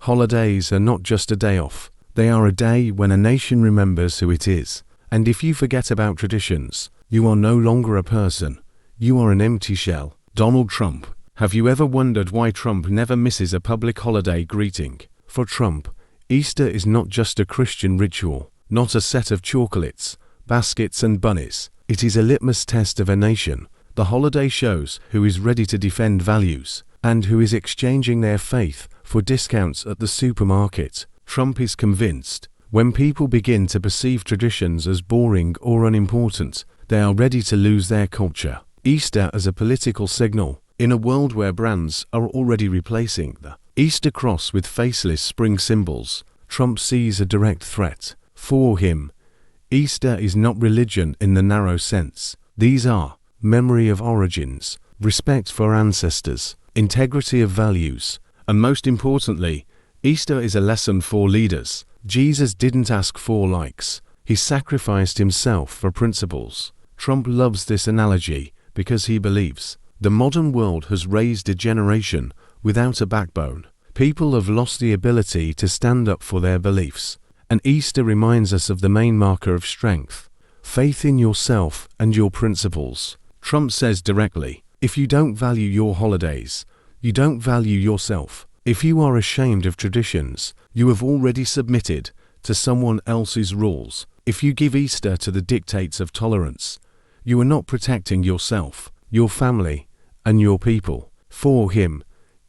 Holidays are not just a day off. They are a day when a nation remembers who it is. And if you forget about traditions, you are no longer a person. You are an empty shell. Donald Trump. Have you ever wondered why Trump never misses a public holiday greeting? For Trump, Easter is not just a Christian ritual, not a set of chocolates, baskets and bunnies. It is a litmus test of a nation. The holiday shows who is ready to defend values and who is exchanging their faith for discounts at the supermarket. Trump is convinced when people begin to perceive traditions as boring or unimportant, they are ready to lose their culture. Easter as a political signal. In a world where brands are already replacing the Easter cross with faceless spring symbols, Trump sees a direct threat. For him, Easter is not religion in the narrow sense. These are memory of origins, respect for ancestors, integrity of values, and most importantly, Easter is a lesson for leaders. Jesus didn't ask for likes. He sacrificed himself for principles. Trump loves this analogy because he believes the modern world has raised a generation without a backbone. People have lost the ability to stand up for their beliefs. And Easter reminds us of the main marker of strength, faith in yourself and your principles. Trump says directly, if you don't value your holidays, you don't value yourself. If you are ashamed of traditions, you have already submitted to someone else's rules. If you give Easter to the dictates of tolerance, you are not protecting yourself, your family, and your people. For him,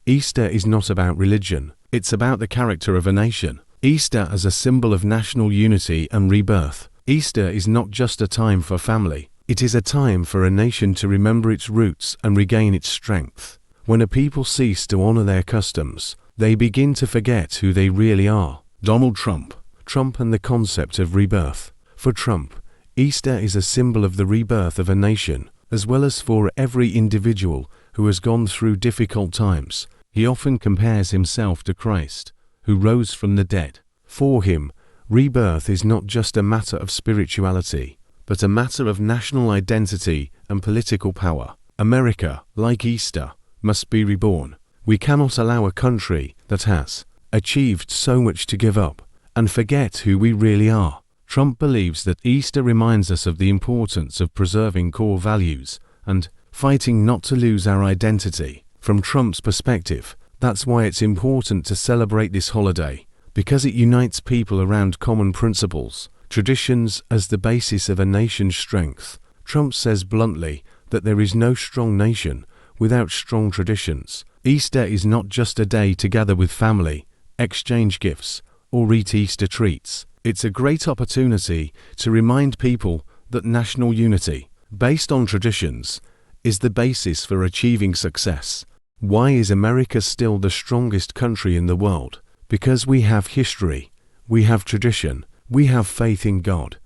Easter is not about religion, it's about the character of a nation. Easter as a symbol of national unity and rebirth. Easter is not just a time for family, it is a time for a nation to remember its roots and regain its strength. When a people cease to honor their customs, they begin to forget who they really are. Donald Trump. Trump and the concept of rebirth. For Trump, Easter is a symbol of the rebirth of a nation, as well as for every individual who has gone through difficult times. He often compares himself to Christ, who rose from the dead. For him, rebirth is not just a matter of spirituality, but a matter of national identity and political power. America, like Easter, must be reborn. We cannot allow a country that has achieved so much to give up and forget who we really are. Trump believes that Easter reminds us of the importance of preserving core values and fighting not to lose our identity. From Trump's perspective, that's why it's important to celebrate this holiday, because it unites people around common principles, traditions as the basis of a nation's strength. Trump says bluntly that there is no strong nation without strong traditions. Easter is not just a day to gather with family, exchange gifts, or eat Easter treats. It's a great opportunity to remind people that national unity, based on traditions, is the basis for achieving success. Why is America still the strongest country in the world? Because we have history, we have tradition, we have faith in God.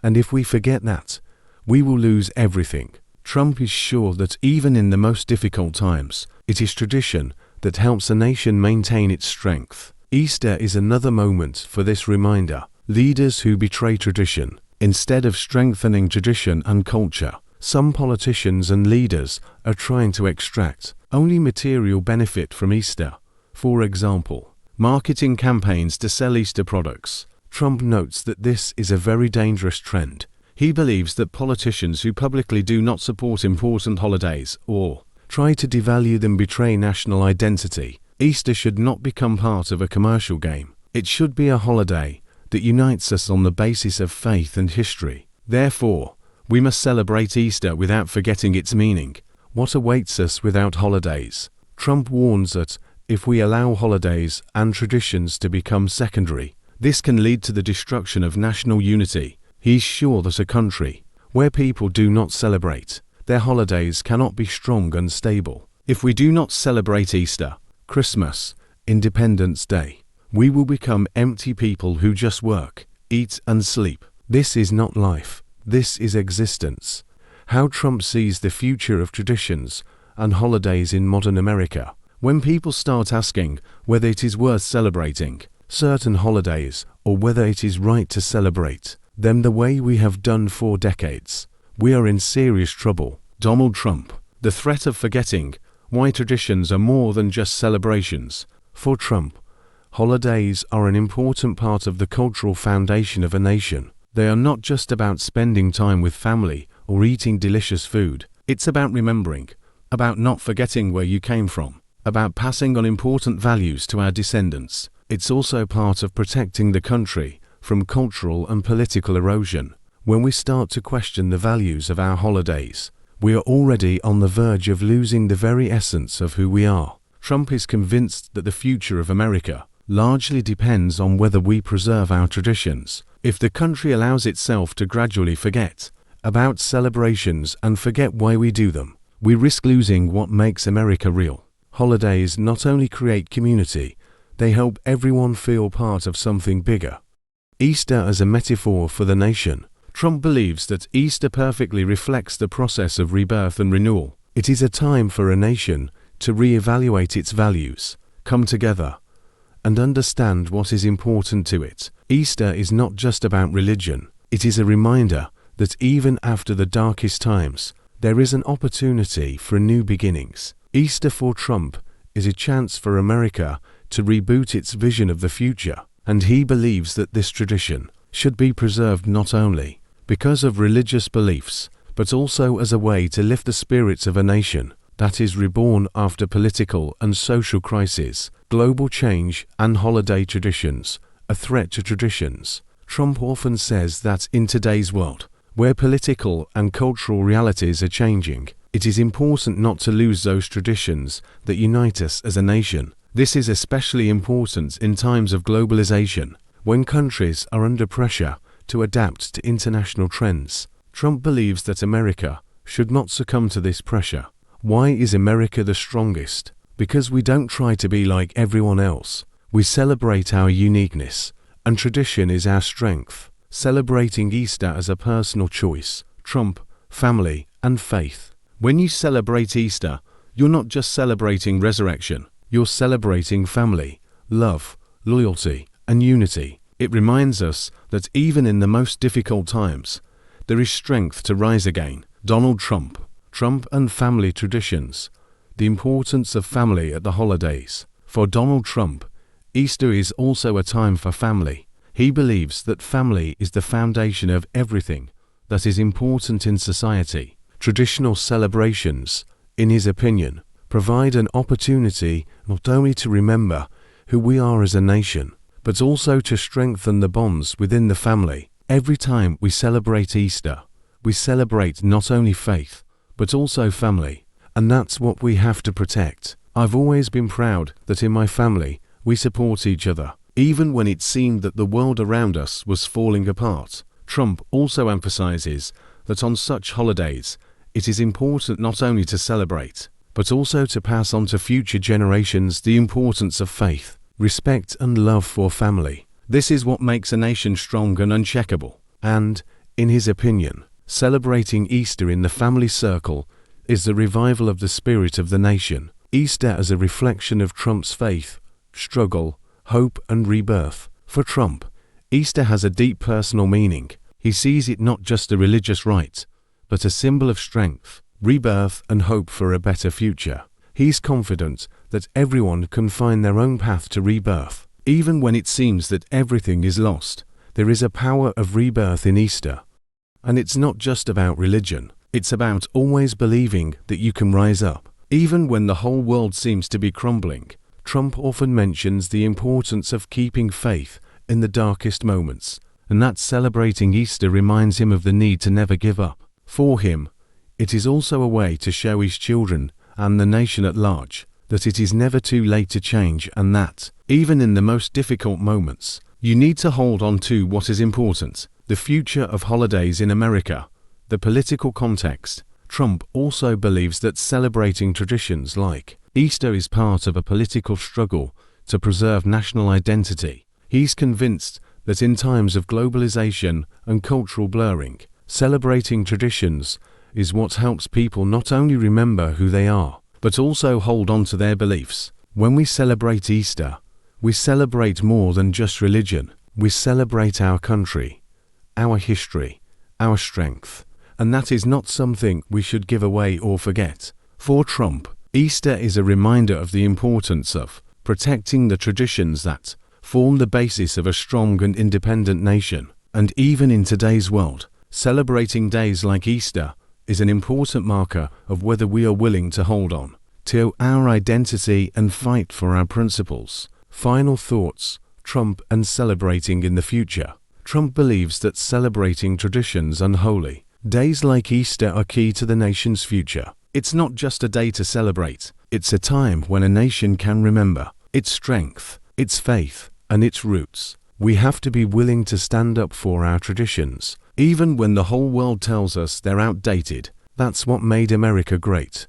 And if we forget that, we will lose everything. Trump is sure that even in the most difficult times, it is tradition that helps a nation maintain its strength. Easter is another moment for this reminder. Leaders who betray tradition, instead of strengthening tradition and culture, some politicians and leaders are trying to extract only material benefit from Easter. For example, marketing campaigns to sell Easter products. Trump notes that this is a very dangerous trend. He believes that politicians who publicly do not support important holidays or try to devalue them betray national identity. Easter should not become part of a commercial game. It should be a holiday that unites us on the basis of faith and history. Therefore, we must celebrate Easter without forgetting its meaning. What awaits us without holidays? Trump warns that if we allow holidays and traditions to become secondary, this can lead to the destruction of national unity. He's sure that a country where people do not celebrate their holidays cannot be strong and stable. If we do not celebrate Easter, Christmas, Independence Day, we will become empty people who just work, eat and sleep. This is not life. This is existence. How Trump sees the future of traditions and holidays in modern America. When people start asking whether it is worth celebrating certain holidays or whether it is right to celebrate them the way we have done for decades, we are in serious trouble. Donald Trump. The threat of forgetting why traditions are more than just celebrations. For Trump, Holidays are an important part of the cultural foundation of a nation. They are not just about spending time with family or eating delicious food. It's about remembering, about not forgetting where you came from, about passing on important values to our descendants. It's also part of protecting the country from cultural and political erosion. When we start to question the values of our holidays, we are already on the verge of losing the very essence of who we are. Trump is convinced that the future of America largely depends on whether we preserve our traditions. If the country allows itself to gradually forget about celebrations and forget why we do them, we risk losing what makes America real. Holidays not only create community, they help everyone feel part of something bigger. Easter as a metaphor for the nation. Trump believes that Easter perfectly reflects the process of rebirth and renewal. It is a time for a nation to re-evaluate its values, come together, and understand what is important to it. Easter is not just about religion. It is a reminder that even after the darkest times, there is an opportunity for new beginnings. Easter for Trump is a chance for America to reboot its vision of the future, and he believes that this tradition should be preserved not only because of religious beliefs, but also as a way to lift the spirits of a nation that is reborn after political and social crises. Global change and holiday traditions, a threat to traditions. Trump often says that in today's world, where political and cultural realities are changing, it is important not to lose those traditions that unite us as a nation. This is especially important in times of globalization, when countries are under pressure to adapt to international trends. Trump believes that America should not succumb to this pressure. Why is America the strongest? Because we don't try to be like everyone else. We celebrate our uniqueness, and tradition is our strength. Celebrating Easter as a personal choice. Trump, family, and faith. When you celebrate Easter, you're not just celebrating resurrection. You're celebrating family, love, loyalty, and unity. It reminds us that even in the most difficult times, there is strength to rise again. Donald Trump. Trump and family traditions. The importance of family at the holidays. For Donald Trump, Easter is also a time for family. He believes that family is the foundation of everything that is important in society. Traditional celebrations, in his opinion, provide an opportunity not only to remember who we are as a nation, but also to strengthen the bonds within the family. Every time we celebrate Easter, we celebrate not only faith, but also family, and that's what we have to protect. I've always been proud that in my family, we support each other, even when it seemed that the world around us was falling apart. Trump also emphasizes that on such holidays, it is important not only to celebrate, but also to pass on to future generations the importance of faith, respect, and love for family. This is what makes a nation strong and uncheckable. And, in his opinion, celebrating Easter in the family circle is the revival of the spirit of the nation. Easter as a reflection of Trump's faith, struggle, hope, and rebirth. For Trump, Easter has a deep personal meaning. He sees it not just a religious rite, but a symbol of strength, rebirth, and hope for a better future. He's confident that everyone can find their own path to rebirth. Even when it seems that everything is lost, there is a power of rebirth in Easter. And it's not just about religion. It's about always believing that you can rise up. Even when the whole world seems to be crumbling, Trump often mentions the importance of keeping faith in the darkest moments, and that celebrating Easter reminds him of the need to never give up. For him, it is also a way to show his children and the nation at large that it is never too late to change, and that, even in the most difficult moments, you need to hold on to what is important. The future of holidays in America. The political context. Trump also believes that celebrating traditions like Easter is part of a political struggle to preserve national identity. He's convinced that in times of globalization and cultural blurring, celebrating traditions is what helps people not only remember who they are, but also hold on to their beliefs. When we celebrate Easter, we celebrate more than just religion. We celebrate our country, our history, our strength, and that is not something we should give away or forget. For Trump, Easter is a reminder of the importance of protecting the traditions that form the basis of a strong and independent nation. And even in today's world, celebrating days like Easter is an important marker of whether we are willing to hold on to our identity and fight for our principles. Final thoughts: Trump and celebrating in the future. Trump believes that celebrating traditions unholy days like Easter are key to the nation's future. It's not just a day to celebrate, it's a time when a nation can remember its strength, its faith, and its roots. We have to be willing to stand up for our traditions, even when the whole world tells us they're outdated. That's what made America great.